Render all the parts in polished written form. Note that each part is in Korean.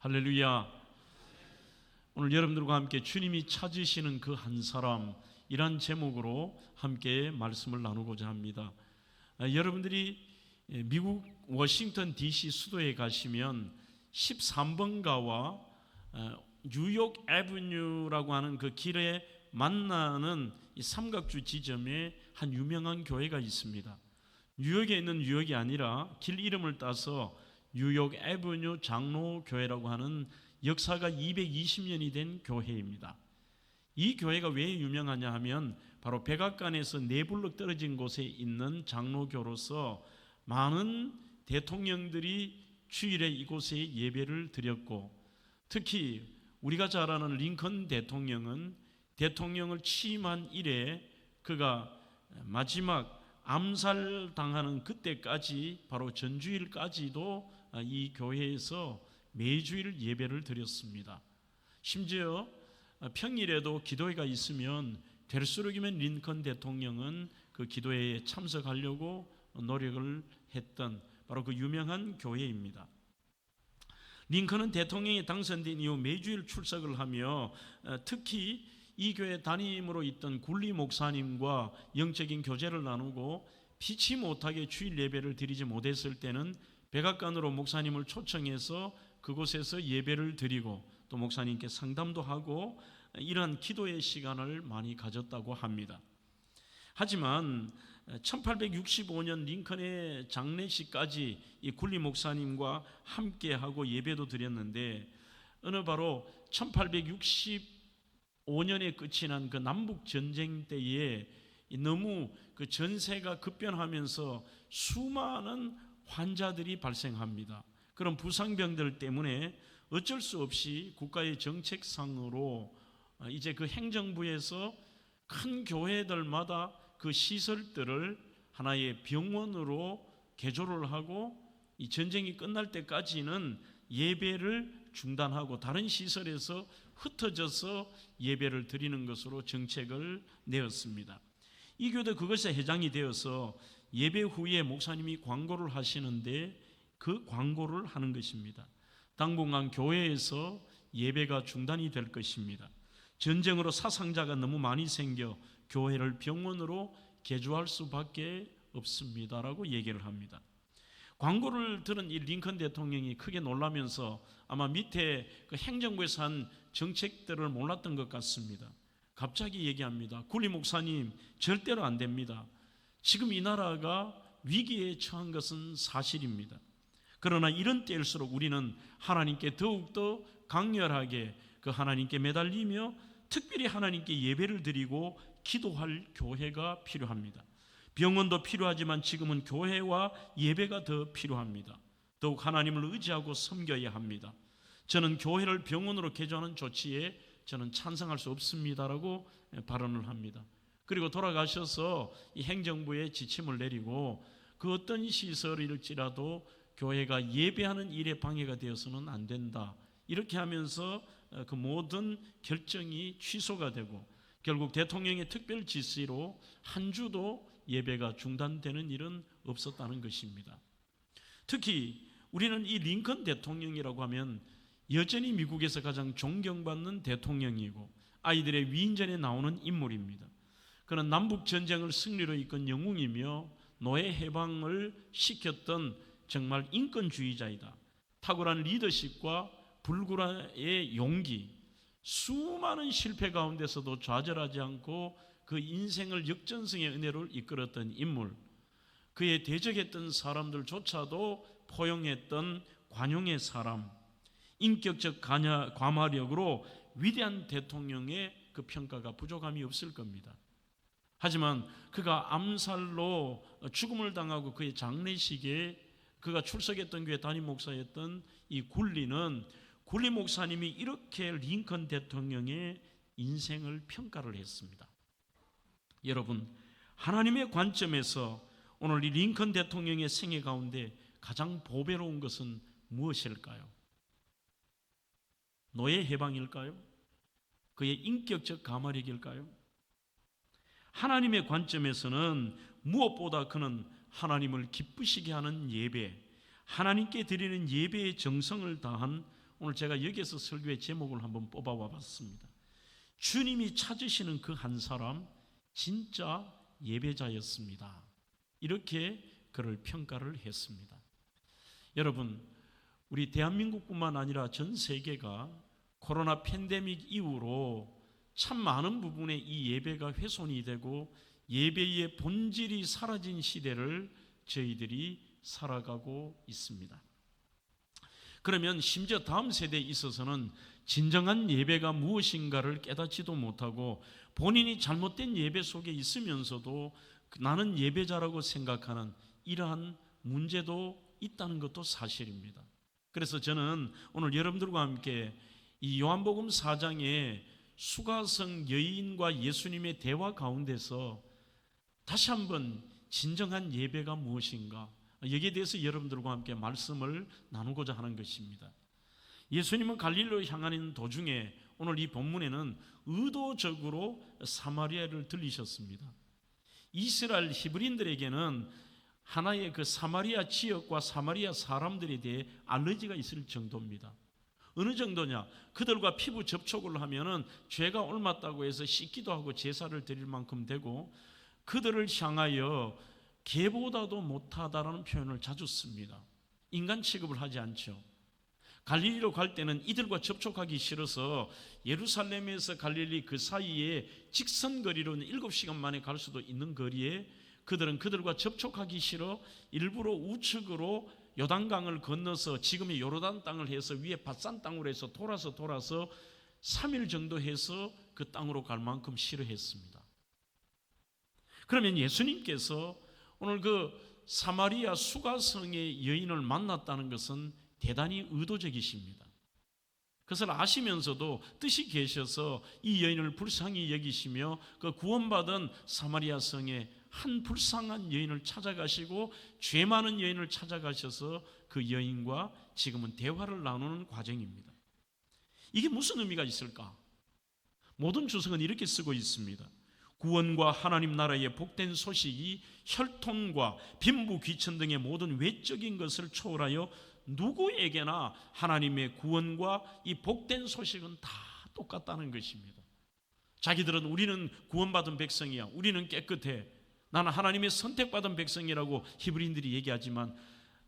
할렐루야. 오늘 여러분들과 함께 주님이 찾으시는 그 한 사람, 이란 제목으로 함께 말씀을 나누고자 합니다. 여러분들이 미국 워싱턴 DC 수도에 가시면 13번가와 뉴욕 애버뉴라고 하는 그 길에 만나는 이 삼각주 지점에 한 유명한 교회가 있습니다. 뉴욕에 있는 뉴욕이 아니라 길 이름을 따서 뉴욕 애버뉴 장로교회라고 하는 역사가 220년이 된 교회입니다. 이 교회가 왜 유명하냐 하면 바로 백악관에서 4블록 떨어진 곳에 있는 장로교로서 많은 대통령들이 주일에 이곳에 예배를 드렸고, 특히 우리가 잘 아는 링컨 대통령은 대통령을 취임한 이래 그가 마지막 암살당하는 그때까지, 바로 전주일까지도 이 교회에서 매주일 예배를 드렸습니다. 심지어 평일에도 기도회가 있으면 될수록이면 링컨 대통령은 그 기도회에 참석하려고 노력을 했던 바로 그 유명한 교회입니다. 링컨은 대통령이 당선된 이후 매주일 출석을 하며 특히 이 교회 담임으로 있던 굴리 목사님과 영적인 교제를 나누고 피치 못하게 주일 예배를 드리지 못했을 때는 백악관으로 목사님을 초청해서 그곳에서 예배를 드리고 또 목사님께 상담도 하고 이러한 기도의 시간을 많이 가졌다고 합니다. 하지만 1865년 링컨의 장례식까지 이 굴리 목사님과 함께하고 예배도 드렸는데, 어느 바로 1865년에 끝이 난 그 남북 전쟁 때에 너무 그 전세가 급변하면서 수많은 환자들이 발생합니다. 그런 부상병들 때문에 어쩔 수 없이 국가의 정책상으로 이제 그 행정부에서 큰 교회들마다 그 시설들을 하나의 병원으로 개조를 하고 이 전쟁이 끝날 때까지는 예배를 중단하고 다른 시설에서 흩어져서 예배를 드리는 것으로 정책을 내었습니다. 이 교회도 그것에 해당이 되어서 예배 후에 목사님이 광고를 하시는데 그 광고를 하는 것입니다. 당분간 교회에서 예배가 중단이 될 것입니다. 전쟁으로 사상자가 너무 많이 생겨 교회를 병원으로 개조할 수밖에 없습니다라고 얘기를 합니다. 광고를 들은 이 링컨 대통령이 크게 놀라면서 아마 밑에 그 행정부에서 한 정책들을 몰랐던 것 같습니다. 갑자기 얘기합니다. 굴리 목사님, 절대로 안 됩니다. 지금 이 나라가 위기에 처한 것은 사실입니다. 그러나 이런 때일수록 우리는 하나님께 더욱더 강렬하게 그 하나님께 매달리며 특별히 하나님께 예배를 드리고 기도할 교회가 필요합니다. 병원도 필요하지만 지금은 교회와 예배가 더 필요합니다. 더욱 하나님을 의지하고 섬겨야 합니다. 저는 교회를 병원으로 개조하는 조치에 저는 찬성할 수 없습니다라고 발언을 합니다. 그리고 돌아가셔서 이 행정부에 지침을 내리고 그 어떤 시설일지라도 교회가 예배하는 일에 방해가 되어서는 안 된다, 이렇게 하면서 그 모든 결정이 취소가 되고 결국 대통령의 특별 지시로 한 주도 예배가 중단되는 일은 없었다는 것입니다. 특히 우리는 이 링컨 대통령이라고 하면 여전히 미국에서 가장 존경받는 대통령이고 아이들의 위인전에 나오는 인물입니다. 그는 남북 전쟁을 승리로 이끈 영웅이며 노예 해방을 시켰던 정말 인권주의자이다. 탁월한 리더십과 불굴의 용기, 수많은 실패 가운데서도 좌절하지 않고 그 인생을 역전승의 은혜로 이끌었던 인물, 그에 대적했던 사람들조차도 포용했던 관용의 사람, 인격적 과마력으로 위대한 대통령의 그 평가가 부족함이 없을 겁니다. 하지만 그가 암살로 죽음을 당하고 그의 장례식에 그가 출석했던 교회 담임 목사였던 이 굴리 목사님이 이렇게 링컨 대통령의 인생을 평가를 했습니다. 여러분, 하나님의 관점에서 오늘 이 링컨 대통령의 생애 가운데 가장 보배로운 것은 무엇일까요? 노예 해방일까요? 그의 인격적 가마력일까요? 하나님의 관점에서는 무엇보다 그는 하나님을 기쁘시게 하는 예배, 하나님께 드리는 예배의 정성을 다한, 오늘 제가 여기에서 설교의 제목을 한번 뽑아와 봤습니다. 주님이 찾으시는 그 한 사람, 진짜 예배자였습니다. 이렇게 그를 평가를 했습니다. 여러분, 우리 대한민국뿐만 아니라 전 세계가 코로나 팬데믹 이후로 참 많은 부분에 이 예배가 훼손이 되고 예배의 본질이 사라진 시대를 저희들이 살아가고 있습니다. 그러면 심지어 다음 세대에 있어서는 진정한 예배가 무엇인가를 깨닫지도 못하고 본인이 잘못된 예배 속에 있으면서도 나는 예배자라고 생각하는 이러한 문제도 있다는 것도 사실입니다. 그래서 저는 오늘 여러분들과 함께 이 요한복음 4장의 수가성 여인과 예수님의 대화 가운데서 다시 한번 진정한 예배가 무엇인가, 여기에 대해서 여러분들과 함께 말씀을 나누고자 하는 것입니다. 예수님은 갈릴리로 향하는 도중에 오늘 이 본문에는 의도적으로 사마리아를 들리셨습니다. 이스라엘 히브리인들에게는 하나의 그 사마리아 지역과 사마리아 사람들에 대해 알러지가 있을 정도입니다. 어느 정도냐? 그들과 피부 접촉을 하면은 죄가 옮았다고 해서 씻기도 하고 제사를 드릴 만큼 되고, 그들을 향하여 개보다도 못하다라는 표현을 자주 씁니다. 인간 취급을 하지 않죠. 갈릴리로 갈 때는 이들과 접촉하기 싫어서 예루살렘에서 갈릴리 그 사이에 직선거리로는 7시간 만에 갈 수도 있는 거리에 그들은 그들과 접촉하기 싫어 일부러 우측으로 요단강을 건너서 지금의 요르단 땅을 해서 위에 밧산 땅으로 해서 돌아서 3일 정도 해서 그 땅으로 갈 만큼 싫어했습니다. 그러면 예수님께서 오늘 그 사마리아 수가성의 여인을 만났다는 것은 대단히 의도적이십니다. 그것을 아시면서도 뜻이 계셔서 이 여인을 불쌍히 여기시며 그 구원받은 사마리아 성에 한 불쌍한 여인을 찾아가시고 죄 많은 여인을 찾아가셔서 그 여인과 지금은 대화를 나누는 과정입니다. 이게 무슨 의미가 있을까? 모든 주석은 이렇게 쓰고 있습니다. 구원과 하나님 나라의 복된 소식이 혈통과 빈부 귀천 등의 모든 외적인 것을 초월하여 누구에게나 하나님의 구원과 이 복된 소식은 다 똑같다는 것입니다. 자기들은 우리는 구원받은 백성이야, 우리는 깨끗해, 나는 하나님의 선택받은 백성이라고 히브리인들이 얘기하지만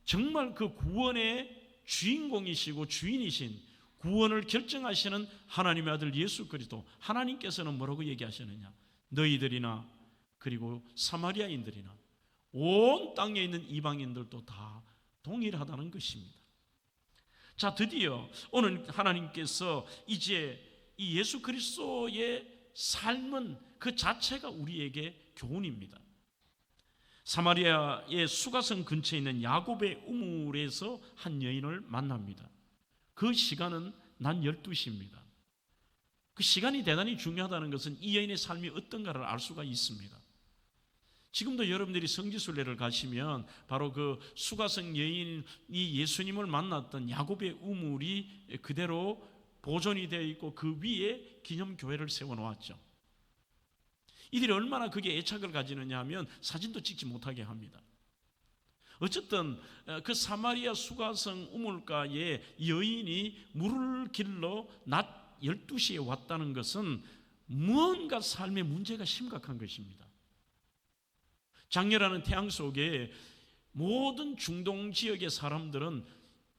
정말 그 구원의 주인공이시고 주인이신 구원을 결정하시는 하나님의 아들 예수 그리스도, 하나님께서는 뭐라고 얘기하시느냐? 너희들이나 그리고 사마리아인들이나 온 땅에 있는 이방인들도 다 동일하다는 것입니다. 자, 드디어 오늘 하나님께서 이제 이 예수 그리스도의 삶은 그 자체가 우리에게 교훈입니다. 사마리아의 수가성 근처에 있는 야곱의 우물에서 한 여인을 만납니다. 그 시간은 낮 12시입니다. 그 시간이 대단히 중요하다는 것은 이 여인의 삶이 어떤가를 알 수가 있습니다. 지금도 여러분들이 성지순례를 가시면 바로 그 수가성 여인이 예수님을 만났던 야곱의 우물이 그대로 보존이 되어 있고 그 위에 기념교회를 세워놓았죠. 이들이 얼마나 그게 애착을 가지느냐 하면 사진도 찍지 못하게 합니다. 어쨌든 그 사마리아 수가성 우물가에 여인이 물을 길러 낮 12시에 왔다는 것은 무언가 삶의 문제가 심각한 것입니다. 장렬하는 태양 속에 모든 중동 지역의 사람들은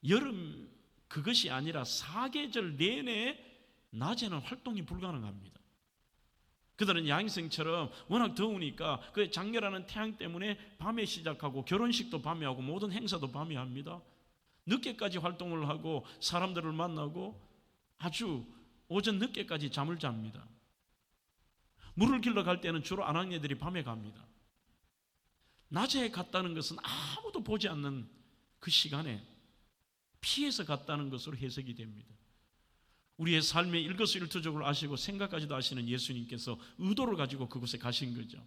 여름 그것이 아니라 사계절 내내 낮에는 활동이 불가능합니다. 그들은 야행성처럼 워낙 더우니까 그 장렬하는 태양 때문에 밤에 시작하고 결혼식도 밤에 하고 모든 행사도 밤에 합니다. 늦게까지 활동을 하고 사람들을 만나고 아주 오전 늦게까지 잠을 잡니다. 물을 길러 갈 때는 주로 아낙네들이 밤에 갑니다. 낮에 갔다는 것은 아무도 보지 않는 그 시간에 피해서 갔다는 것으로 해석이 됩니다. 우리의 삶의 일거수일투족을 아시고 생각까지도 아시는 예수님께서 의도를 가지고 그곳에 가신 거죠.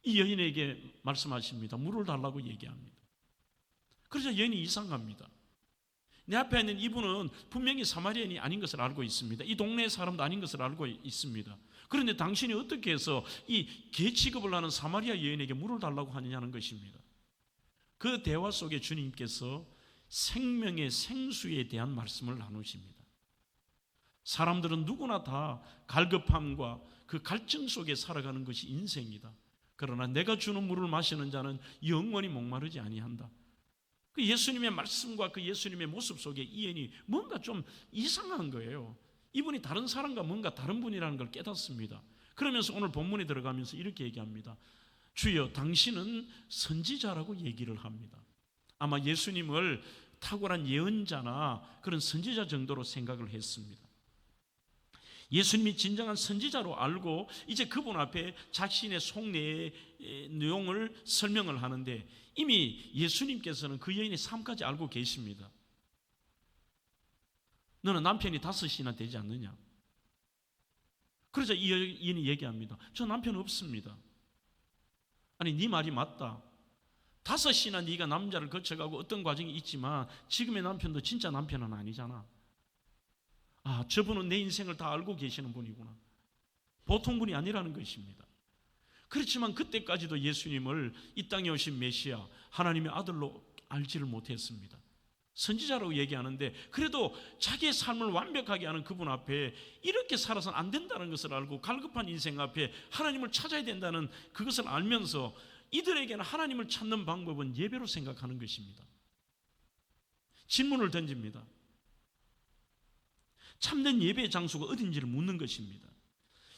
이 여인에게 말씀하십니다. 물을 달라고 얘기합니다. 그래서 여인이 이상합니다. 내 앞에 있는 이분은 분명히 사마리아인이 아닌 것을 알고 있습니다. 이 동네 사람도 아닌 것을 알고 있습니다. 그런데 당신이 어떻게 해서 이 개 취급을 하는 사마리아 여인에게 물을 달라고 하느냐는 것입니다. 그 대화 속에 주님께서 생명의 생수에 대한 말씀을 나누십니다. 사람들은 누구나 다 갈급함과 그 갈증 속에 살아가는 것이 인생이다. 그러나 내가 주는 물을 마시는 자는 영원히 목마르지 아니한다. 그 예수님의 말씀과 그 예수님의 모습 속에 이엔이 뭔가 좀 이상한 거예요. 이분이 다른 사람과 뭔가 다른 분이라는 걸 깨닫습니다. 그러면서 오늘 본문에 들어가면서 이렇게 얘기합니다. 주여, 당신은 선지자라고 얘기를 합니다. 아마 예수님을 탁월한 예언자나 그런 선지자 정도로 생각을 했습니다. 예수님이 진정한 선지자로 알고 이제 그분 앞에 자신의 속내의 내용을 설명을 하는데 이미 예수님께서는 그 여인의 삶까지 알고 계십니다. 너는 남편이 5이나 되지 않느냐? 그러자 이 여인이 얘기합니다. 저 남편 없습니다. 아니, 네 말이 맞다. 5이나 네가 남자를 거쳐가고 어떤 과정이 있지만 지금의 남편도 진짜 남편은 아니잖아. 아, 저분은 내 인생을 다 알고 계시는 분이구나. 보통 분이 아니라는 것입니다. 그렇지만 그때까지도 예수님을 이 땅에 오신 메시아, 하나님의 아들로 알지를 못했습니다. 선지자라고 얘기하는데 그래도 자기의 삶을 완벽하게 하는 그분 앞에 이렇게 살아서는 안 된다는 것을 알고 갈급한 인생 앞에 하나님을 찾아야 된다는 그것을 알면서 이들에게는 하나님을 찾는 방법은 예배로 생각하는 것입니다. 질문을 던집니다. 참된 예배의 장소가 어딘지를 묻는 것입니다.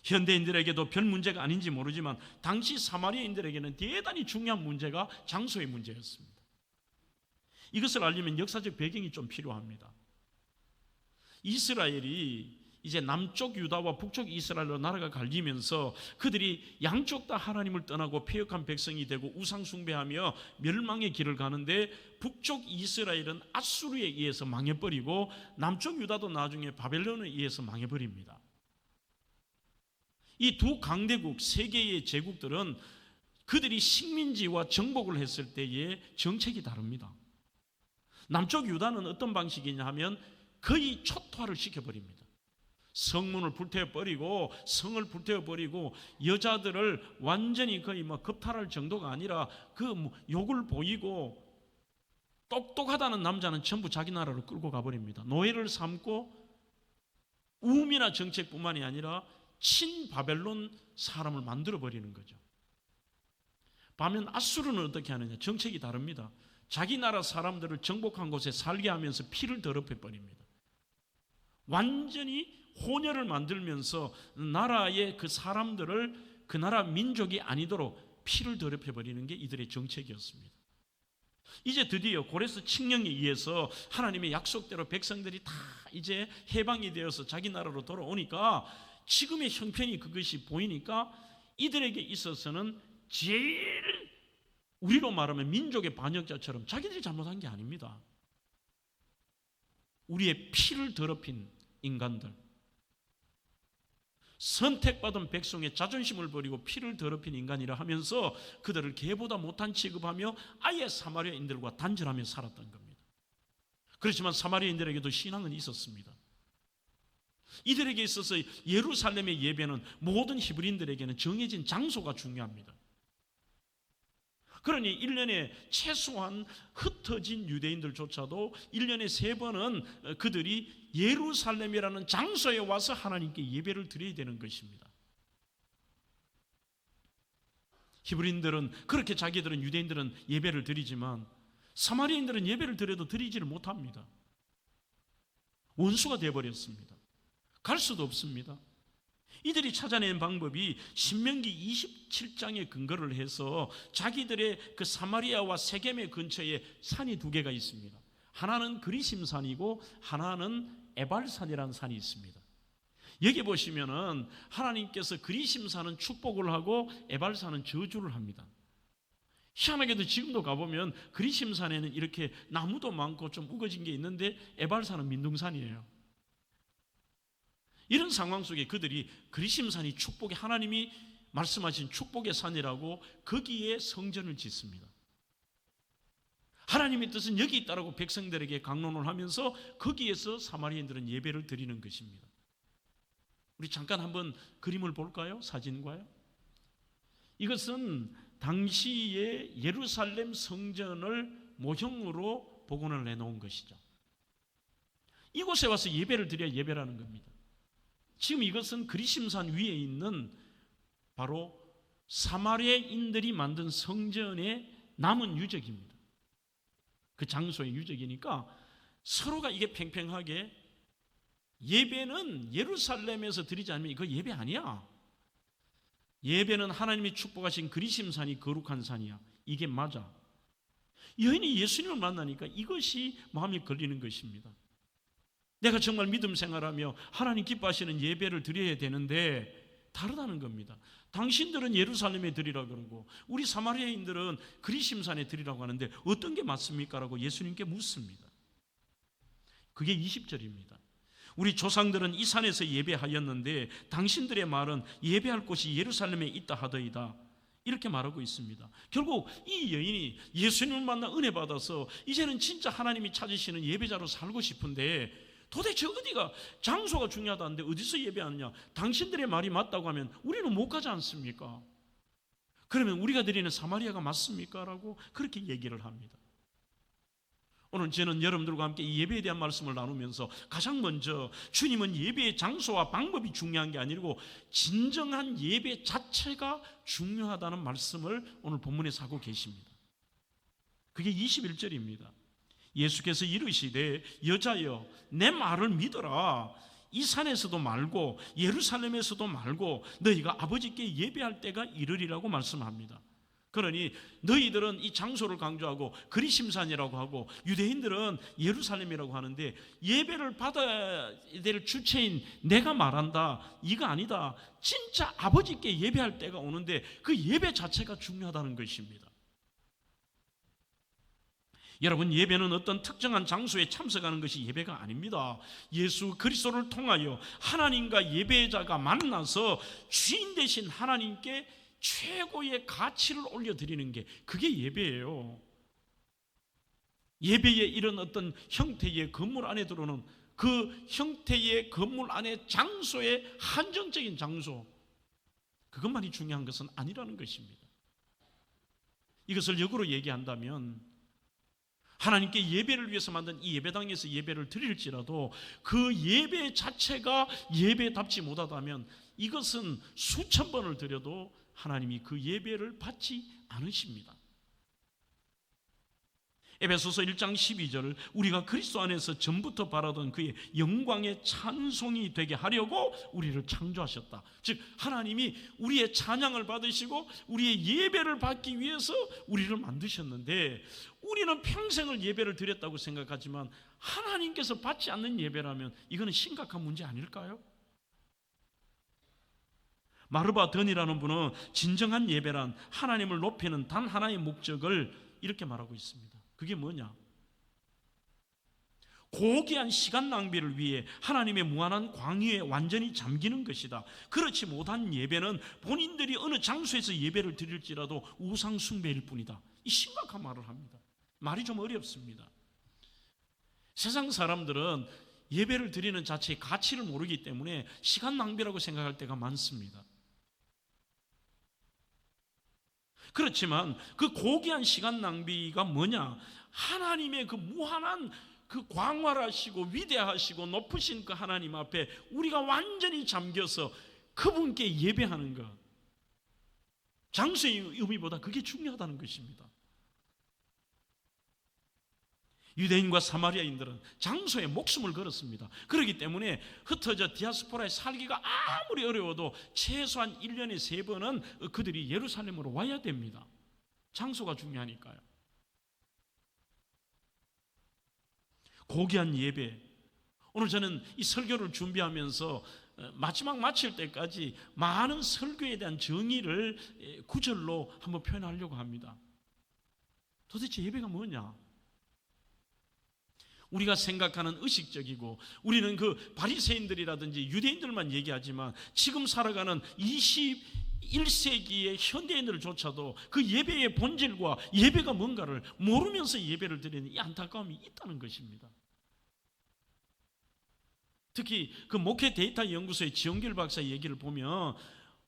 현대인들에게도 별 문제가 아닌지 모르지만 당시 사마리아인들에게는 대단히 중요한 문제가 장소의 문제였습니다. 이것을 알려면 역사적 배경이 좀 필요합니다. 이스라엘이 이제 남쪽 유다와 북쪽 이스라엘로 나라가 갈리면서 그들이 양쪽 다 하나님을 떠나고 패역한 백성이 되고 우상 숭배하며 멸망의 길을 가는데 북쪽 이스라엘은 아수르에 의해서 망해버리고 남쪽 유다도 나중에 바벨론에 의해서 망해버립니다. 이 두 강대국 세 개의 제국들은 그들이 식민지와 정복을 했을 때의 정책이 다릅니다. 남쪽 유다는 어떤 방식이냐 하면 거의 초토화를 시켜버립니다. 성문을 불태워버리고 성을 불태워버리고 여자들을 완전히 거의 겁탈할 정도가 아니라 그 욕을 보이고 똑똑하다는 남자는 전부 자기 나라로 끌고 가버립니다. 노예를 삼고 우미나 정책뿐만이 아니라 친바벨론 사람을 만들어버리는 거죠. 반면 아수르는 어떻게 하느냐? 정책이 다릅니다. 자기 나라 사람들을 정복한 곳에 살게 하면서 피를 더럽혀버립니다. 완전히 혼혈을 만들면서 나라의 그 사람들을 그 나라 민족이 아니도록 피를 더럽혀버리는 게 이들의 정책이었습니다. 이제 드디어 고레스 칙령에 의해서 하나님의 약속대로 백성들이 다 이제 해방이 되어서 자기 나라로 돌아오니까 지금의 형편이 그것이 보이니까 이들에게 있어서는 제일 우리로 말하면 민족의 반역자처럼 자기들이 잘못한 게 아닙니다. 우리의 피를 더럽힌 인간들, 선택받은 백성의 자존심을 버리고 피를 더럽힌 인간이라 하면서 그들을 개보다 못한 취급하며 아예 사마리아인들과 단절하며 살았던 겁니다. 그렇지만 사마리아인들에게도 신앙은 있었습니다. 이들에게 있어서 예루살렘의 예배는 모든 히브리인들에게는 정해진 장소가 중요합니다. 그러니 1년에 최소한 흩어진 유대인들조차도 1년에 3번은 그들이 예루살렘이라는 장소에 와서 하나님께 예배를 드려야 되는 것입니다. 히브리인들은 그렇게 자기들은 유대인들은 예배를 드리지만 사마리아인들은 예배를 드려도 드리지를 못합니다. 원수가 되어버렸습니다. 갈 수도 없습니다. 이들이 찾아낸 방법이 신명기 27장에 근거를 해서 자기들의 그 사마리아와 세겜의 근처에 산이 2개가 있습니다. 하나는 그리심산이고 하나는 에발산이라는 산이 있습니다. 여기 보시면은 하나님께서 그리심산은 축복을 하고 에발산은 저주를 합니다. 희한하게도 지금도 가보면 그리심산에는 이렇게 나무도 많고 좀 우거진 게 있는데 에발산은 민둥산이에요. 이런 상황 속에 그들이 그리심산이 축복의 하나님이 말씀하신 축복의 산이라고 거기에 성전을 짓습니다. 하나님의 뜻은 여기 있다라고 백성들에게 강론을 하면서 거기에서 사마리아인들은 예배를 드리는 것입니다. 우리 잠깐 한번 그림을 볼까요? 사진과요. 이것은 당시의 예루살렘 성전을 모형으로 복원을 해놓은 것이죠. 이곳에 와서 예배를 드려야 예배라는 겁니다. 지금 이것은 그리심산 위에 있는 바로 사마리아인들이 만든 성전의 남은 유적입니다. 그 장소의 유적이니까 서로가 이게 팽팽하게 예배는 예루살렘에서 드리지 않으면 이거 예배 아니야. 예배는 하나님이 축복하신 그리심산이 거룩한 산이야. 이게 맞아. 여인이 예수님을 만나니까 이것이 마음에 걸리는 것입니다. 내가 정말 믿음 생활하며 하나님 기뻐하시는 예배를 드려야 되는데 다르다는 겁니다. 당신들은 예루살렘에 드리라 그러고 우리 사마리아인들은 그리심산에 드리라고 하는데 어떤 게 맞습니까? 라고 예수님께 묻습니다. 그게 20절입니다. 우리 조상들은 이 산에서 예배하였는데 당신들의 말은 예배할 곳이 예루살렘에 있다 하더이다. 이렇게 말하고 있습니다. 결국 이 여인이 예수님을 만나 은혜 받아서 이제는 진짜 하나님이 찾으시는 예배자로 살고 싶은데 도대체 어디가 장소가 중요하다는데 어디서 예배하느냐? 당신들의 말이 맞다고 하면 우리는 못 가지 않습니까? 그러면 우리가 드리는 사마리아가 맞습니까? 라고 그렇게 얘기를 합니다. 오늘 저는 여러분들과 함께 이 예배에 대한 말씀을 나누면서 가장 먼저 주님은 예배의 장소와 방법이 중요한 게 아니고 진정한 예배 자체가 중요하다는 말씀을 오늘 본문에서 하고 계십니다. 그게 21절입니다. 예수께서 이르시되 여자여 내 말을 믿어라. 이 산에서도 말고 예루살렘에서도 말고 너희가 아버지께 예배할 때가 이르리라고 말씀합니다. 그러니 너희들은 이 장소를 강조하고 그리심산이라고 하고 유대인들은 예루살렘이라고 하는데 예배를 받아야 될 주체인 내가 말한다. 이거 아니다. 진짜 아버지께 예배할 때가 오는데 그 예배 자체가 중요하다는 것입니다. 여러분, 예배는 어떤 특정한 장소에 참석하는 것이 예배가 아닙니다. 예수 그리스도를 통하여 하나님과 예배자가 만나서 주인 되신 하나님께 최고의 가치를 올려드리는 게 그게 예배예요. 예배의 이런 어떤 형태의 건물 안에 들어오는 그 형태의 건물 안에 장소의 한정적인 장소, 그것만이 중요한 것은 아니라는 것입니다. 이것을 역으로 얘기한다면 하나님께 예배를 위해서 만든 이 예배당에서 예배를 드릴지라도 그 예배 자체가 예배답지 못하다면 이것은 수천 번을 드려도 하나님이 그 예배를 받지 않으십니다. 에베소서 1장 12절을 우리가 그리스도 안에서 전부터 바라던 그의 영광의 찬송이 되게 하려고 우리를 창조하셨다. 즉 하나님이 우리의 찬양을 받으시고 우리의 예배를 받기 위해서 우리를 만드셨는데 우리는 평생을 예배를 드렸다고 생각하지만 하나님께서 받지 않는 예배라면 이거는 심각한 문제 아닐까요? 마르바 던이라는 분은 진정한 예배란 하나님을 높이는 단 하나의 목적을 이렇게 말하고 있습니다. 그게 뭐냐? 고귀한 시간 낭비를 위해 하나님의 무한한 광야에 완전히 잠기는 것이다. 그렇지 못한 예배는 본인들이 어느 장소에서 예배를 드릴지라도 우상 숭배일 뿐이다. 이 심각한 말을 합니다. 말이 좀 어렵습니다. 세상 사람들은 예배를 드리는 자체의 가치를 모르기 때문에 시간 낭비라고 생각할 때가 많습니다. 그렇지만 그 고귀한 시간 낭비가 뭐냐? 하나님의 그 무한한 그 광활하시고 위대하시고 높으신 그 하나님 앞에 우리가 완전히 잠겨서 그분께 예배하는 것, 장소의 의미보다 그게 중요하다는 것입니다. 유대인과 사마리아인들은 장소에 목숨을 걸었습니다. 그렇기 때문에 흩어져 디아스포라에 살기가 아무리 어려워도 최소한 1년에 3번은 그들이 예루살렘으로 와야 됩니다. 장소가 중요하니까요. 고귀한 예배. 오늘 저는 이 설교를 준비하면서 마지막 마칠 때까지 많은 설교에 대한 정의를 구절로 한번 표현하려고 합니다. 도대체 예배가 뭐냐? 우리가 생각하는 의식적이고 우리는 그 바리새인들이라든지 유대인들만 얘기하지만 지금 살아가는 1세기의 현대인들조차도 그 예배의 본질과 예배가 뭔가를 모르면서 예배를 드리는 이 안타까움이 있다는 것입니다. 특히 그 목회 데이터 연구소의 지용길 박사 얘기를 보면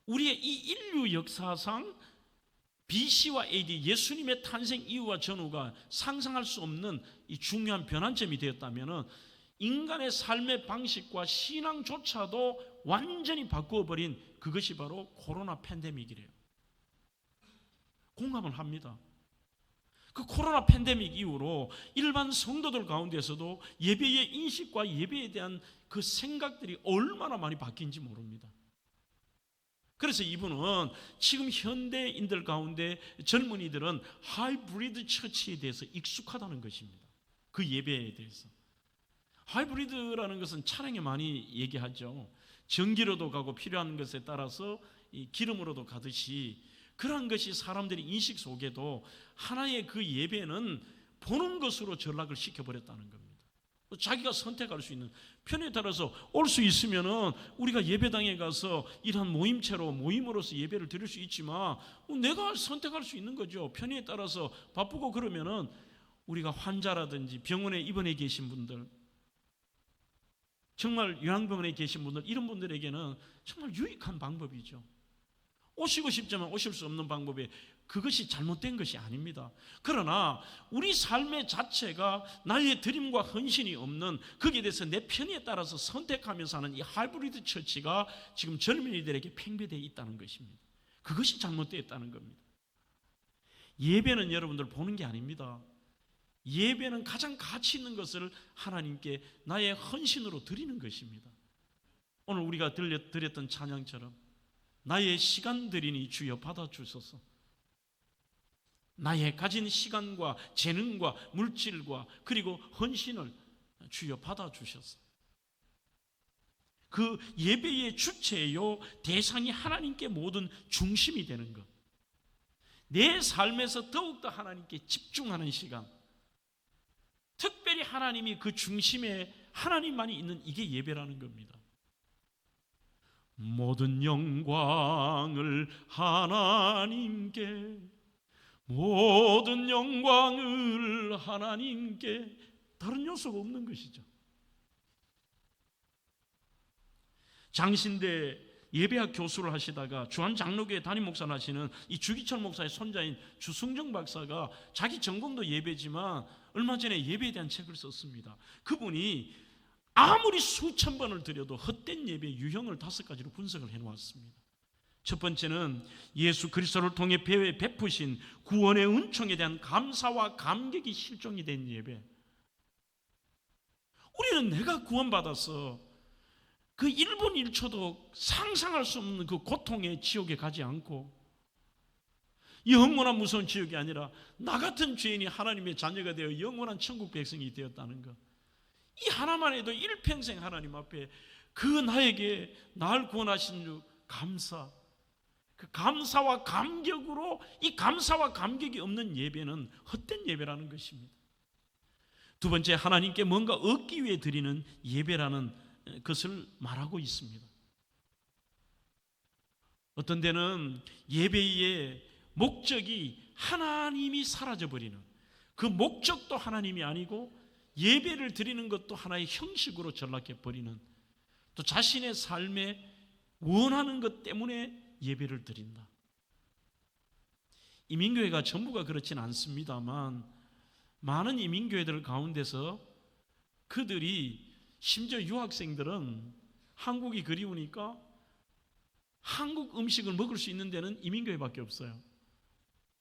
우리의 이 인류 역사상 BC와 AD 예수님의 탄생 이후와 전후가 상상할 수 없는 이 중요한 변환점이 되었다면 인간의 삶의 방식과 신앙조차도 완전히 바꾸어버린 그것이 바로 코로나 팬데믹이래요. 공감을 합니다. 그 코로나 팬데믹 이후로 일반 성도들 가운데서도 예배의 인식과 예배에 대한 그 생각들이 얼마나 많이 바뀐지 모릅니다. 그래서 이분은 지금 현대인들 가운데 젊은이들은 하이브리드 처치에 대해서 익숙하다는 것입니다. 그 예배에 대해서. 하이브리드라는 것은 차량에 많이 얘기하죠. 전기로도 가고 필요한 것에 따라서 이 기름으로도 가듯이 그러한 것이 사람들의 인식 속에도 하나의 그 예배는 보는 것으로 전락을 시켜버렸다는 겁니다. 자기가 선택할 수 있는 편에 따라서 올 수 있으면은 우리가 예배당에 가서 이러한 모임으로서 예배를 드릴 수 있지만 내가 선택할 수 있는 거죠. 편에 따라서 바쁘고 그러면은 우리가 환자라든지 병원에 입원해 계신 분들, 정말 요양병원에 계신 분들, 이런 분들에게는 정말 유익한 방법이죠. 오시고 싶지만 오실 수 없는 방법에 그것이 잘못된 것이 아닙니다. 그러나 우리 삶의 자체가 나의 드림과 헌신이 없는, 거기에 대해서 내 편에 따라서 선택하면서 하는 이 하이브리드 처치가 지금 젊은이들에게 팽배되어 있다는 것입니다. 그것이 잘못되어 있다는 겁니다. 예배는 여러분들 보는 게 아닙니다. 예배는 가장 가치 있는 것을 하나님께 나의 헌신으로 드리는 것입니다. 오늘 우리가 드렸던 찬양처럼 나의 시간 드리니 주여 받아주소서. 나의 가진 시간과 재능과 물질과 그리고 헌신을 주여 받아주셔서 그 예배의 주체요 대상이 하나님께 모든 중심이 되는 것, 내 삶에서 더욱더 하나님께 집중하는 시간, 특별히 하나님이 그 중심에 하나님만이 있는 이게 예배라는 겁니다. 모든 영광을 하나님께, 모든 영광을 하나님께, 다른 요소가 없는 것이죠. 장신대 예배학 교수를 하시다가 주한장로교회 담임 목사를 하시는 이 주기철 목사의 손자인 주승정 박사가 자기 전공도 예배지만 얼마 전에 예배에 대한 책을 썼습니다. 그분이 아무리 수천 번을 드려도 헛된 예배의 유형을 5가지로 분석을 해놓았습니다. 첫 번째는 예수 그리스도를 통해 베푸신 구원의 은총에 대한 감사와 감격이 실종이 된 예배. 우리는 내가 구원받아서 그 1분 1초도 상상할 수 없는 그 고통의 지옥에 가지 않고 영원한 무서운 지옥이 아니라 나 같은 죄인이 하나님의 자녀가 되어 영원한 천국 백성이 되었다는 것, 이 하나만 해도 일평생 하나님 앞에 그 나에게 날 구원하신 주 감사, 그 감사와 감격으로, 이 감사와 감격이 없는 예배는 헛된 예배라는 것입니다. 두 번째, 하나님께 뭔가 얻기 위해 드리는 예배라는 것을 말하고 있습니다. 어떤 데는 예배의 목적이 하나님이 사라져버리는, 그 목적도 하나님이 아니고 예배를 드리는 것도 하나의 형식으로 전락해버리는, 또 자신의 삶에 원하는 것 때문에 예배를 드린다. 이민교회가 전부가 그렇지는 않습니다만 많은 이민교회들 가운데서 그들이, 심지어 유학생들은 한국이 그리우니까 한국 음식을 먹을 수 있는 데는 이민교회밖에 없어요.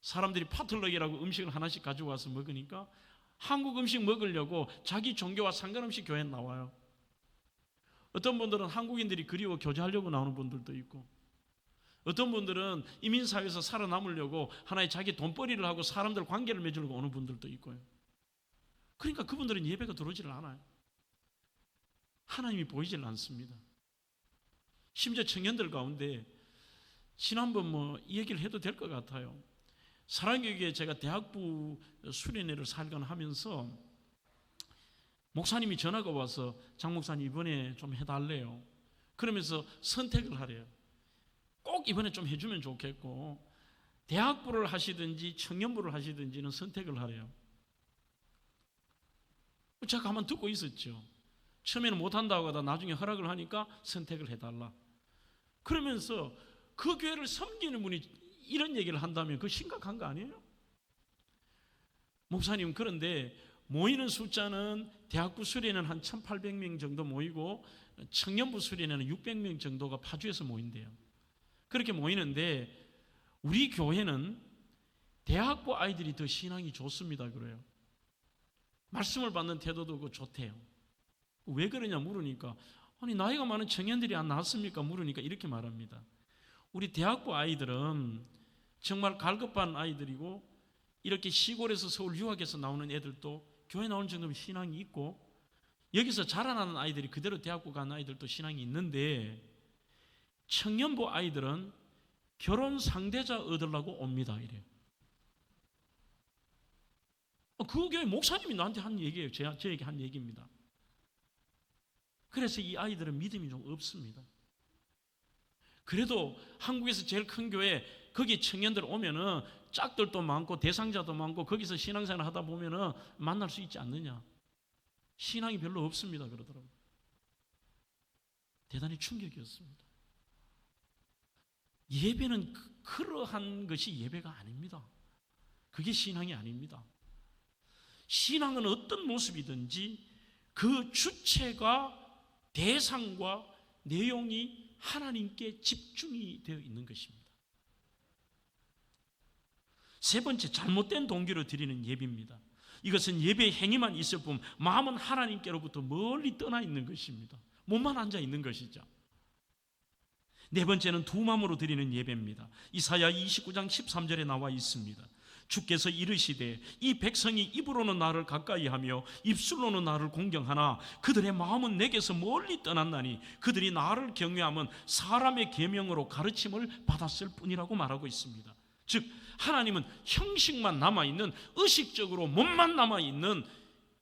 사람들이 파틀럭이라고 음식을 하나씩 가지고 와서 먹으니까 한국 음식 먹으려고 자기 종교와 상관없이 교회에 나와요. 어떤 분들은 한국인들이 그리워 교제하려고 나오는 분들도 있고, 어떤 분들은 이민사회에서 살아남으려고 하나의 자기 돈벌이를 하고 사람들 관계를 맺으려고 오는 분들도 있고요. 그러니까 그분들은 예배가 들어오지를 않아요. 하나님이 보이질 않습니다. 심지어 청년들 가운데 지난번 이 얘기를 해도 될 것 같아요. 사랑교육에 제가 대학부 수련회를 살간 하면서 목사님이 전화가 와서 장 목사님 이번에 좀 해달래요. 그러면서 선택을 하래요. 꼭 꼭 이번에 좀 해주면 좋겠고, 대학부를 하시든지 청년부를 하시든지는 선택을 하래요. 제가 가만 듣고 있었죠. 처음에는 못한다고 하다 나중에 허락을 하니까 선택을 해달라. 그러면서 그 교회를 섬기는 분이 이런 얘기를 한다면 그거 심각한 거 아니에요? 목사님, 그런데 모이는 숫자는 대학부 수련회는 한 1800명 정도 모이고 청년부 수련회는 600명 정도가 파주에서 모인대요. 그렇게 모이는데 우리 교회는 대학부 아이들이 더 신앙이 좋습니다. 그래요. 말씀을 받는 태도도 그 좋대요. 왜 그러냐 물으니까, 아니 나이가 많은 청년들이 안 나왔습니까? 물으니까 이렇게 말합니다. 우리 대학부 아이들은 정말 갈급한 아이들이고, 이렇게 시골에서 서울 유학에서 나오는 애들도 교회 나오는 정도면 신앙이 있고, 여기서 자라나는 아이들이 그대로 대학부 간 아이들도 신앙이 있는데, 청년부 아이들은 결혼 상대자 얻으려고 옵니다. 이래요. 그 교회 목사님이 나한테 한 얘기예요. 저에게 한 얘기입니다. 그래서 이 아이들은 믿음이 좀 없습니다. 그래도 한국에서 제일 큰 교회, 거기 청년들 오면은 짝들도 많고 대상자도 많고 거기서 신앙생활 하다 보면은 만날 수 있지 않느냐. 신앙이 별로 없습니다. 그러더라고요. 대단히 충격이었습니다. 예배는 그러한 것이 예배가 아닙니다. 그게 신앙이 아닙니다. 신앙은 어떤 모습이든지 그 주체가, 대상과 내용이 하나님께 집중이 되어 있는 것입니다. 세 번째, 잘못된 동기로 드리는 예배입니다. 이것은 예배의 행위만 있을 뿐 마음은 하나님께로부터 멀리 떠나 있는 것입니다. 몸만 앉아 있는 것이죠. 네 번째는 두 마음으로 드리는 예배입니다. 이사야 29장 13절에 나와 있습니다. 주께서 이르시되 이 백성이 입으로는 나를 가까이하며 입술로는 나를 공경하나 그들의 마음은 내게서 멀리 떠났나니 그들이 나를 경외하면 사람의 계명으로 가르침을 받았을 뿐이라고 말하고 있습니다. 즉 하나님은 형식만 남아있는, 의식적으로 몸만 남아있는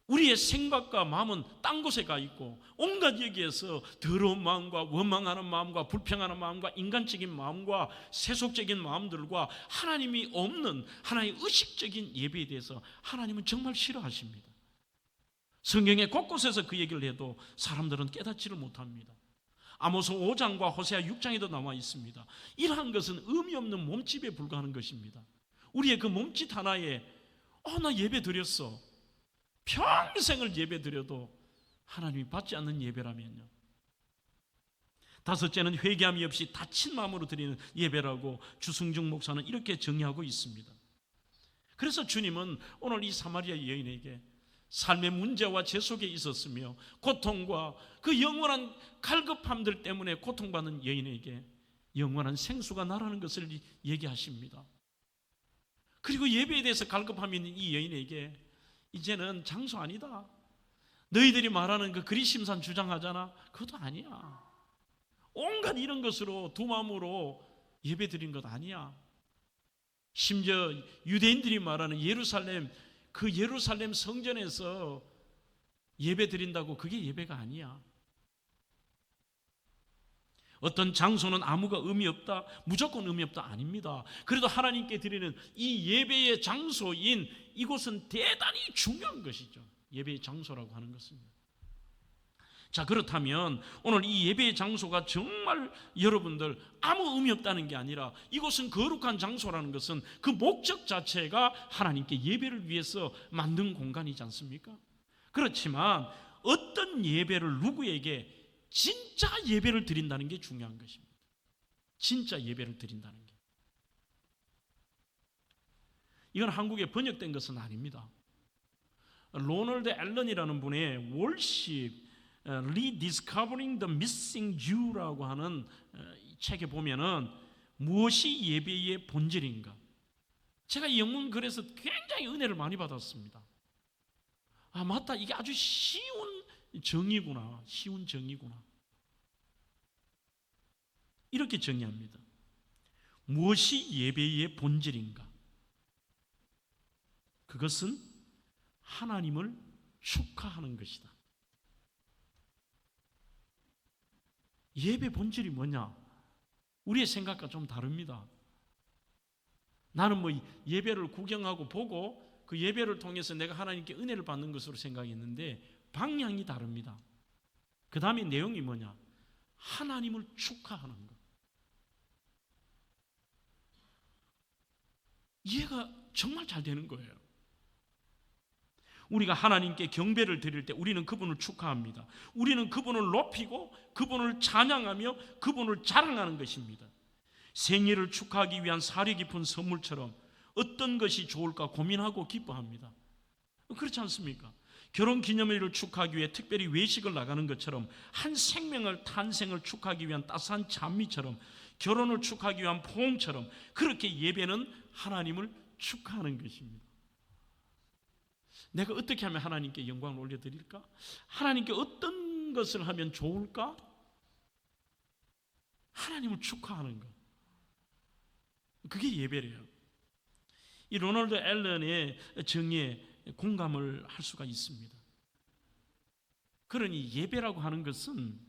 우리의 생각과 마음은 딴 곳에 가 있고, 온갖 여기에서 더러운 마음과 원망하는 마음과 불평하는 마음과 인간적인 마음과 세속적인 마음들과 하나님이 없는 하나의 의식적인 예배에 대해서 하나님은 정말 싫어하십니다. 성경의 곳곳에서 그 얘기를 해도 사람들은 깨닫지를 못합니다. 아모스 5장과 호세아 6장에도 나와 있습니다. 이러한 것은 의미 없는 몸집에 불과하는 것입니다. 우리의 그 몸짓 하나에 나 예배 드렸어, 평생을 예배 드려도 하나님이 받지 않는 예배라면요. 다섯째는 회개함이 없이 다친 마음으로 드리는 예배라고 주승중 목사는 이렇게 정의하고 있습니다. 그래서 주님은 오늘 이 사마리아 여인에게 삶의 문제와 죄 속에 있었으며 고통과 그 영원한 갈급함들 때문에 고통받는 여인에게 영원한 생수가 나라는 것을 얘기하십니다. 그리고 예배에 대해서 갈급함이 있는 이 여인에게 이제는 장소 아니다, 너희들이 말하는 그 그리심산 주장하잖아, 그것도 아니야, 온갖 이런 것으로 두 마음으로 예배 드린 것 아니야. 심지어 유대인들이 말하는 예루살렘, 그 예루살렘 성전에서 예배 드린다고 그게 예배가 아니야. 어떤 장소는 아무가 의미 없다, 무조건 의미 없다, 아닙니다. 그래도 하나님께 드리는 이 예배의 장소인 이곳은 대단히 중요한 것이죠. 예배의 장소라고 하는 것입니다. 자, 그렇다면 오늘 이 예배의 장소가 정말 여러분들 아무 의미 없다는 게 아니라 이곳은 거룩한 장소라는 것은 그 목적 자체가 하나님께 예배를 위해서 만든 공간이지 않습니까? 그렇지만 어떤 예배를 누구에게 진짜 예배를 드린다는 게 중요한 것입니다. 진짜 예배를 드린다는 게. 이건 한국에 번역된 것은 아닙니다. 로널드 앨런이라는 분의 Worship, Rediscovering the Missing Jew라고 하는 책에 보면은 무엇이 예배의 본질인가? 제가 이 영문 글에서 굉장히 은혜를 많이 받았습니다. 아, 맞다, 이게 아주 쉬운 정의구나, 쉬운 정의구나. 이렇게 정의합니다. 무엇이 예배의 본질인가? 그것은 하나님을 축하하는 것이다. 예배 본질이 뭐냐? 우리의 생각과 좀 다릅니다. 나는 뭐 예배를 구경하고 보고 그 예배를 통해서 내가 하나님께 은혜를 받는 것으로 생각했는데 방향이 다릅니다. 그 다음에 내용이 뭐냐? 하나님을 축하하는 것. 이해가 정말 잘 되는 거예요. 우리가 하나님께 경배를 드릴 때 우리는 그분을 축하합니다. 우리는 그분을 높이고 그분을 찬양하며 그분을 자랑하는 것입니다. 생일을 축하하기 위한 사려 깊은 선물처럼 어떤 것이 좋을까 고민하고 기뻐합니다. 그렇지 않습니까? 결혼기념일을 축하하기 위해 특별히 외식을 나가는 것처럼 한 생명을 탄생을 축하하기 위한 따스한 찬미처럼 결혼을 축하하기 위한 포옹처럼 그렇게 예배는 하나님을 축하하는 것입니다. 내가 어떻게 하면 하나님께 영광을 올려드릴까? 하나님께 어떤 것을 하면 좋을까? 하나님을 축하하는 것. 그게 예배래요. 이 로널드 앨런의 정의에 공감을 할 수가 있습니다. 그러니 예배라고 하는 것은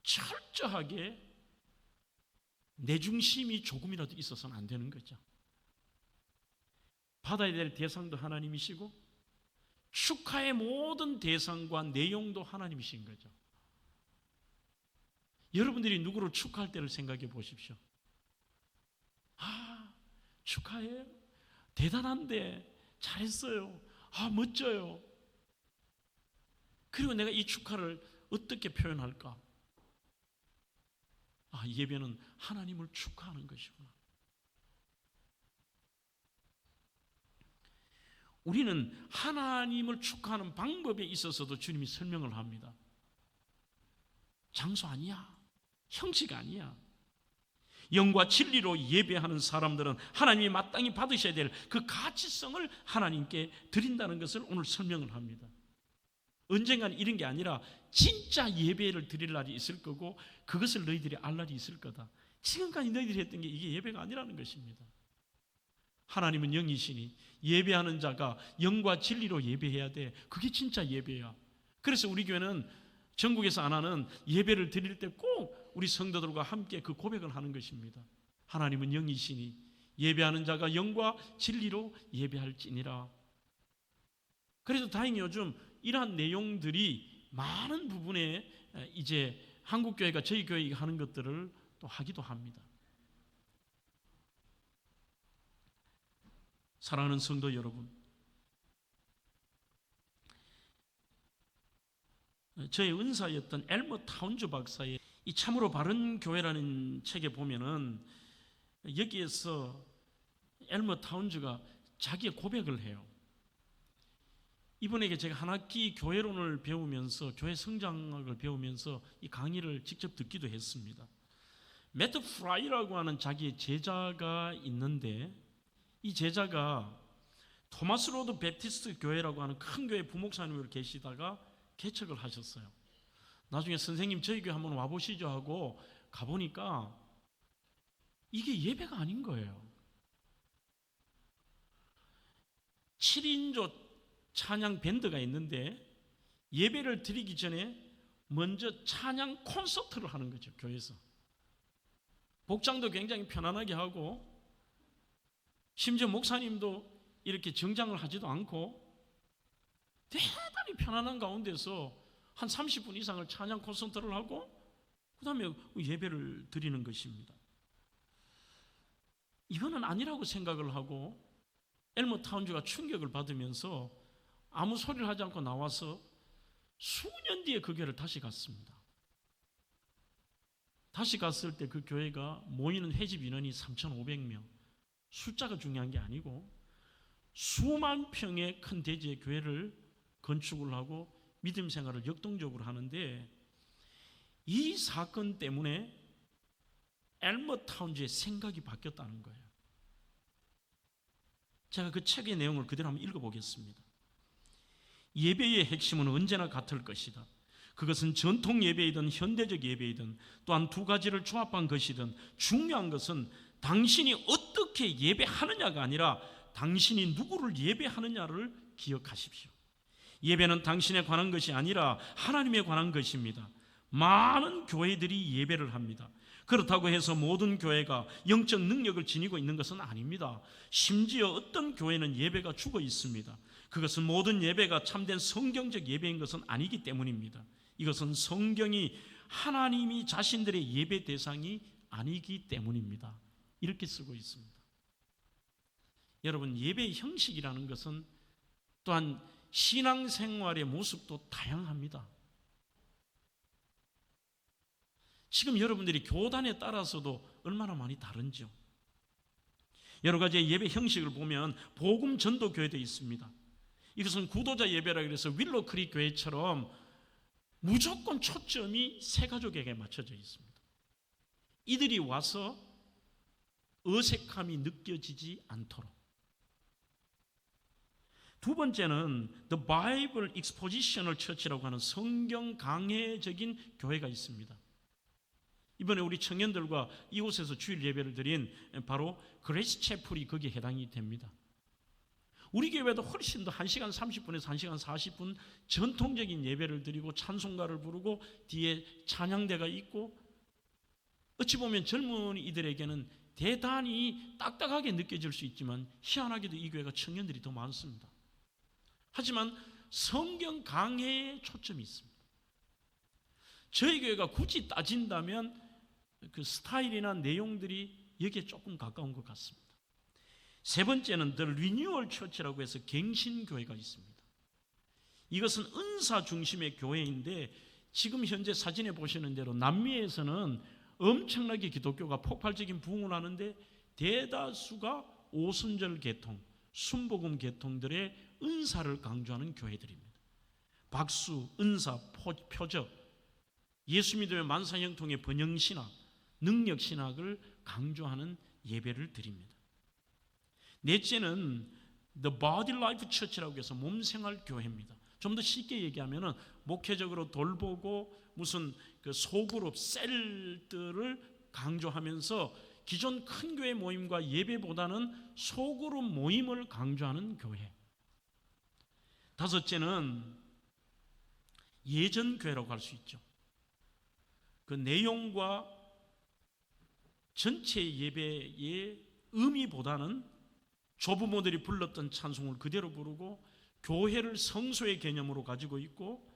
철저하게 내 중심이 조금이라도 있어서는 안 되는 거죠. 받아야 될 대상도 하나님이시고 축하의 모든 대상과 내용도 하나님이신 거죠. 여러분들이 누구를 축하할 때를 생각해 보십시오. 축하해요. 대단한데 잘했어요. 멋져요. 그리고 내가 이 축하를 어떻게 표현할까? 예배는 하나님을 축하하는 것이구나. 우리는 하나님을 축하하는 방법에 있어서도 주님이 설명을 합니다. 장소 아니야. 형식 아니야. 영과 진리로 예배하는 사람들은 하나님이 마땅히 받으셔야 될 그 가치성을 하나님께 드린다는 것을 오늘 설명을 합니다. 언젠간 이런 게 아니라 진짜 예배를 드릴 날이 있을 거고 그것을 너희들이 알 날이 있을 거다. 지금까지 너희들이 했던 게 이게 예배가 아니라는 것입니다. 하나님은 영이시니 예배하는 자가 영과 진리로 예배해야 돼. 그게 진짜 예배야. 그래서 우리 교회는 전국에서 안 하는 예배를 드릴 때 꼭 우리 성도들과 함께 그 고백을 하는 것입니다. 하나님은 영이시니 예배하는 자가 영과 진리로 예배할지니라. 그래서 다행히 요즘 이러한 내용들이 많은 부분에 이제 한국교회가 저희 교회가 하는 것들을 또 하기도 합니다. 사랑하는 성도 여러분, 저의 은사였던 엘머 타운즈 박사의 이 참으로 바른 교회라는 책에 보면은 여기에서 엘머 타운즈가 자기의 고백을 해요. 이분에게 제가 한 학기 교회론을 배우면서 교회 성장학을 배우면서 이 강의를 직접 듣기도 했습니다. 매트 프라이라고 하는 자기의 제자가 있는데 이 제자가 토마스 로드 베프티스트 교회라고 하는 큰 교회 부목사님으로 계시다가 개척을 하셨어요. 나중에 선생님 저희 교회 한번 와보시죠 하고 가보니까 이게 예배가 아닌 거예요. 7인조 찬양 밴드가 있는데 예배를 드리기 전에 먼저 찬양 콘서트를 하는 거죠. 교회에서 복장도 굉장히 편안하게 하고 심지어 목사님도 이렇게 정장을 하지도 않고 대단히 편안한 가운데서 한 30분 이상을 찬양 콘서트를 하고 그 다음에 예배를 드리는 것입니다. 이거는 아니라고 생각을 하고 엘머 타운즈가 충격을 받으면서 아무 소리를 하지 않고 나와서 수년 뒤에 그 교회를 다시 갔습니다. 다시 갔을 때 그 교회가 모이는 회집 인원이 3,500명. 숫자가 중요한 게 아니고 수만 평의 큰 대지의 교회를 건축을 하고 믿음 생활을 역동적으로 하는데 이 사건 때문에 엘머 타운즈의 생각이 바뀌었다는 거예요. 제가 그 책의 내용을 그대로 한번 읽어보겠습니다. 예배의 핵심은 언제나 같을 것이다. 그것은 전통 예배이든 현대적 예배이든 또한 두 가지를 조합한 것이든 중요한 것은 당신이 어떻게 예배하느냐가 아니라 당신이 누구를 예배하느냐를 기억하십시오. 예배는 당신에 관한 것이 아니라 하나님에 관한 것입니다. 많은 교회들이 예배를 합니다. 그렇다고 해서 모든 교회가 영적 능력을 지니고 있는 것은 아닙니다. 심지어 어떤 교회는 예배가 죽어 있습니다. 그것은 모든 예배가 참된 성경적 예배인 것은 아니기 때문입니다. 이것은 성경이 하나님이 자신들의 예배 대상이 아니기 때문입니다. 이렇게 쓰고 있습니다. 여러분, 예배의 형식이라는 것은 또한 신앙생활의 모습도 다양합니다. 지금 여러분들이 교단에 따라서도 얼마나 많이 다른지요. 여러 가지의 예배 형식을 보면 복음 전도 교회도 있습니다. 이것은 구도자 예배라 그래서 윌로 크릭 교회처럼 무조건 초점이 새 가족에게 맞춰져 있습니다. 이들이 와서 어색함이 느껴지지 않도록. 두 번째는 The Bible Expositional Church라고 하는 성경 강해적인 교회가 있습니다. 이번에 우리 청년들과 이곳에서 주일 예배를 드린 바로 그레이스 채플이 거기에 해당이 됩니다. 우리 교회도 훨씬 더 1시간 30분에서 1시간 40분 전통적인 예배를 드리고 찬송가를 부르고 뒤에 찬양대가 있고, 어찌 보면 젊은이들에게는 대단히 딱딱하게 느껴질 수 있지만 희한하게도 이 교회가 청년들이 더 많습니다. 하지만 성경 강해에 초점이 있습니다. 저희 교회가 굳이 따진다면 그 스타일이나 내용들이 여기에 조금 가까운 것 같습니다. 세 번째는 The Renewal Church라고 해서 갱신교회가 있습니다. 이것은 은사 중심의 교회인데 지금 현재 사진에 보시는 대로 남미에서는 엄청나게 기독교가 폭발적인 부흥을 하는데 대다수가 오순절 계통, 순복음 계통들의 은사를 강조하는 교회들입니다. 박수, 은사, 표적, 예수 믿음의 만사형통의 번영신학, 능력신학을 강조하는 예배를 드립니다. 넷째는 The Body Life Church라고 해서 몸생활 교회입니다. 좀 더 쉽게 얘기하면 목회적으로 돌보고 무슨 그 소그룹, 셀들을 강조하면서 기존 큰 교회 모임과 예배보다는 소그룹 모임을 강조하는 교회. 다섯째는 예전교회라고 할 수 있죠. 그 내용과 전체 예배의 의미보다는 조부모들이 불렀던 찬송을 그대로 부르고 교회를 성소의 개념으로 가지고 있고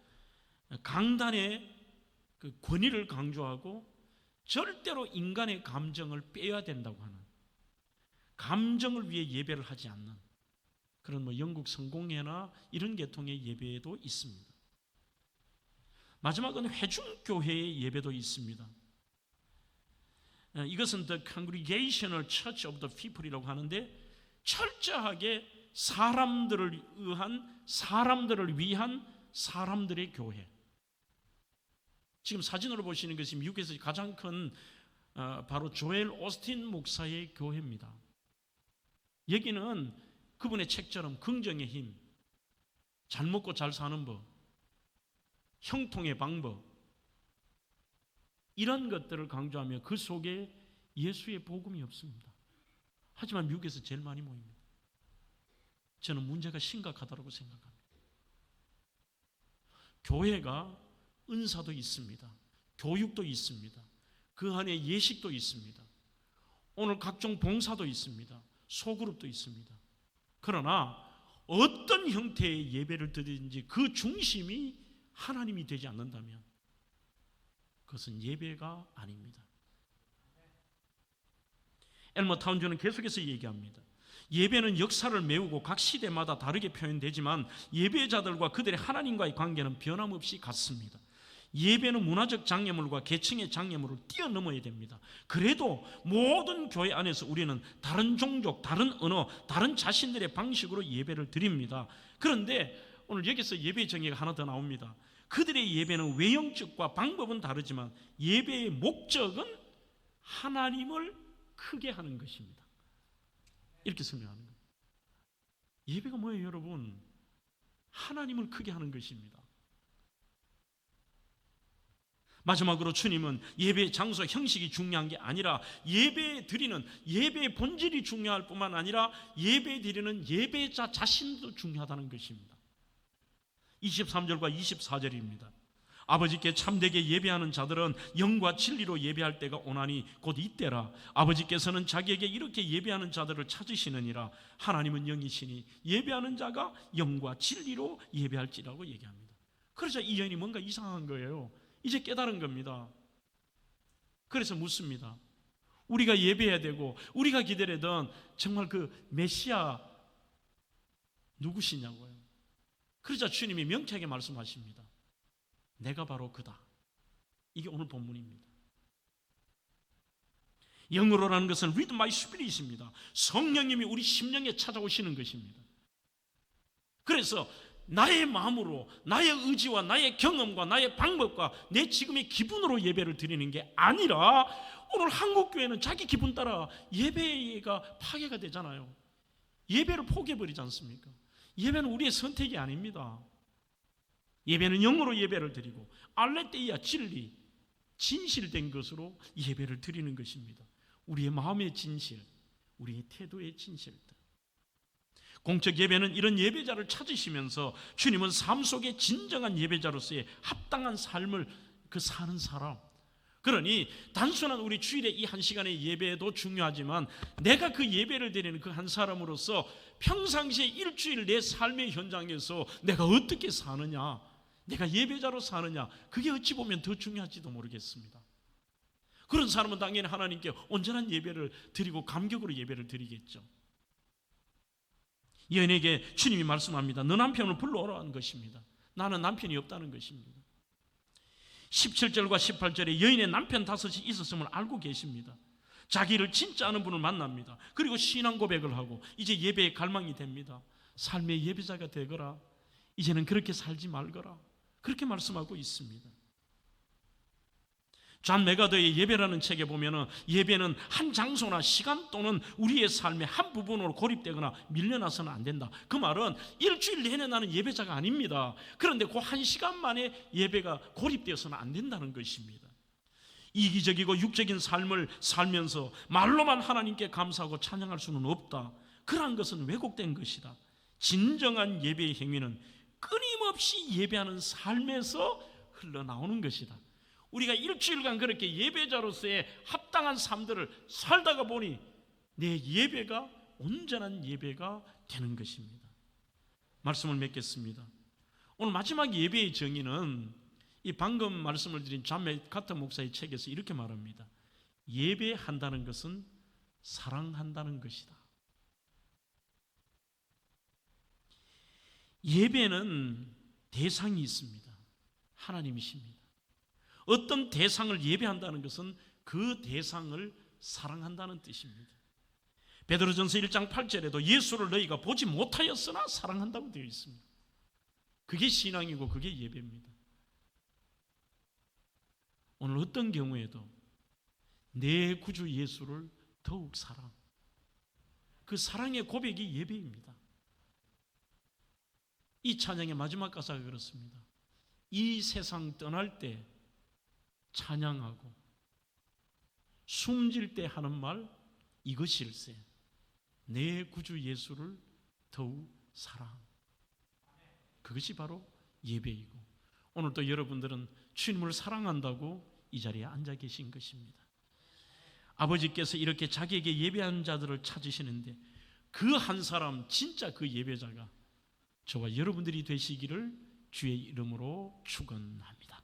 강단의 그 권위를 강조하고 절대로 인간의 감정을 빼야 된다고 하는, 감정을 위해 예배를 하지 않는 그런 뭐 영국 성공회나 이런 계통의 예배도 있습니다. 마지막은 회중교회의 예배도 있습니다. 이것은 The Congregational Church of the People이라고 하는데 철저하게 사람들을 위한 사람들의 교회. 지금 사진으로 보시는 것이 미국에서 가장 큰 바로 조엘 오스틴 목사의 교회입니다. 여기는 그분의 책처럼 긍정의 힘, 잘 먹고 잘 사는 법, 형통의 방법, 이런 것들을 강조하며 그 속에 예수의 복음이 없습니다. 하지만 미국에서 제일 많이 모입니다. 저는 문제가 심각하다고 생각합니다. 교회가 은사도 있습니다. 교육도 있습니다. 그 안에 예식도 있습니다. 오늘 각종 봉사도 있습니다. 소그룹도 있습니다. 그러나 어떤 형태의 예배를 드리든지 그 중심이 하나님이 되지 않는다면 그것은 예배가 아닙니다. 엘머 타운주는 계속해서 얘기합니다. 예배는 역사를 메우고 각 시대마다 다르게 표현되지만 예배자들과 그들의 하나님과의 관계는 변함없이 같습니다. 예배는 문화적 장애물과 계층의 장애물을 뛰어넘어야 됩니다. 그래도 모든 교회 안에서 우리는 다른 종족, 다른 언어, 다른 자신들의 방식으로 예배를 드립니다. 그런데 오늘 여기서 예배의 정의가 하나 더 나옵니다. 그들의 예배는 외형적과 방법은 다르지만 예배의 목적은 하나님을 크게 하는 것입니다. 이렇게 설명하는 거예요. 예배가 뭐예요, 여러분? 하나님을 크게 하는 것입니다. 마지막으로 주님은 예배의 장소, 형식이 중요한 게 아니라 예배 드리는 예배의 본질이 중요할 뿐만 아니라 예배 드리는 예배자 자신도 중요하다는 것입니다. 23절과 24절입니다. 아버지께 참되게 예배하는 자들은 영과 진리로 예배할 때가 오나니 곧 이때라. 아버지께서는 자기에게 이렇게 예배하는 자들을 찾으시느니라. 하나님은 영이시니 예배하는 자가 영과 진리로 예배할지라고 얘기합니다. 그러자 이 여인이 뭔가 이상한 거예요. 이제 깨달은 겁니다. 그래서 묻습니다. 우리가 예배해야 되고 우리가 기다리던 정말 그 메시아 누구시냐고요. 그러자 주님이 명쾌하게 말씀하십니다. 내가 바로 그다. 이게 오늘 본문입니다. 영으로라는 것은 read my spirit입니다. 성령님이 우리 심령에 찾아오시는 것입니다. 그래서 나의 마음으로, 나의 의지와 나의 경험과 나의 방법과 내 지금의 기분으로 예배를 드리는 게 아니라, 오늘 한국교회는 자기 기분 따라 예배가 파괴가 되잖아요. 예배를 포기해버리지 않습니까? 예배는 우리의 선택이 아닙니다. 예배는 영으로 예배를 드리고 알레테이아 진리, 진실된 것으로 예배를 드리는 것입니다. 우리의 마음의 진실, 우리의 태도의 진실들. 공적 예배는 이런 예배자를 찾으시면서 주님은 삶 속에 진정한 예배자로서의 합당한 삶을 사는 사람. 그러니 단순한 우리 주일의 이 한 시간의 예배도 중요하지만 내가 그 예배를 드리는 그 한 사람으로서 평상시에 일주일 내 삶의 현장에서 내가 어떻게 사느냐, 내가 예배자로 사느냐, 그게 어찌 보면 더 중요할지도 모르겠습니다. 그런 사람은 당연히 하나님께 온전한 예배를 드리고 감격으로 예배를 드리겠죠. 여인에게 주님이 말씀합니다. 너 남편을 불러오라는 것입니다. 나는 남편이 없다는 것입니다. 17절과 18절에 여인의 남편 5이 있었음을 알고 계십니다. 자기를 진짜 아는 분을 만납니다. 그리고 신앙 고백을 하고 이제 예배의 갈망이 됩니다. 삶의 예배자가 되거라. 이제는 그렇게 살지 말거라. 그렇게 말씀하고 있습니다. 존 메가더의 예배라는 책에 보면은 예배는 한 장소나 시간 또는 우리의 삶의 한 부분으로 고립되거나 밀려나서는 안 된다. 그 말은 일주일 내내 나는 예배자가 아닙니다. 그런데 그 한 시간 만에 예배가 고립되어서는 안 된다는 것입니다. 이기적이고 육적인 삶을 살면서 말로만 하나님께 감사하고 찬양할 수는 없다. 그러한 것은 왜곡된 것이다. 진정한 예배의 행위는 끊임없이 예배하는 삶에서 흘러나오는 것이다. 우리가 일주일간 그렇게 예배자로서의 합당한 삶들을 살다가 보니 내 예배가 온전한 예배가 되는 것입니다. 말씀을 맺겠습니다. 오늘 마지막 예배의 정의는 이 방금 말씀을 드린 존 맥카터 목사의 책에서 이렇게 말합니다. 예배한다는 것은 사랑한다는 것이다. 예배는 대상이 있습니다. 하나님이십니다. 어떤 대상을 예배한다는 것은 그 대상을 사랑한다는 뜻입니다. 베드로전서 1장 8절에도 예수를 너희가 보지 못하였으나 사랑한다고 되어 있습니다. 그게 신앙이고 그게 예배입니다. 오늘 어떤 경우에도 내 구주 예수를 더욱 사랑, 그 사랑의 고백이 예배입니다. 이 찬양의 마지막 가사가 그렇습니다. 이 세상 떠날 때 찬양하고 숨질 때 하는 말 이것일세. 내 구주 예수를 더욱 사랑. 그것이 바로 예배이고, 오늘 또 여러분들은 주님을 사랑한다고 이 자리에 앉아 계신 것입니다. 아버지께서 이렇게 자기에게 예배하는 자들을 찾으시는데 그 한 사람, 진짜 그 예배자가 저와 여러분들이 되시기를 주의 이름으로 축원합니다.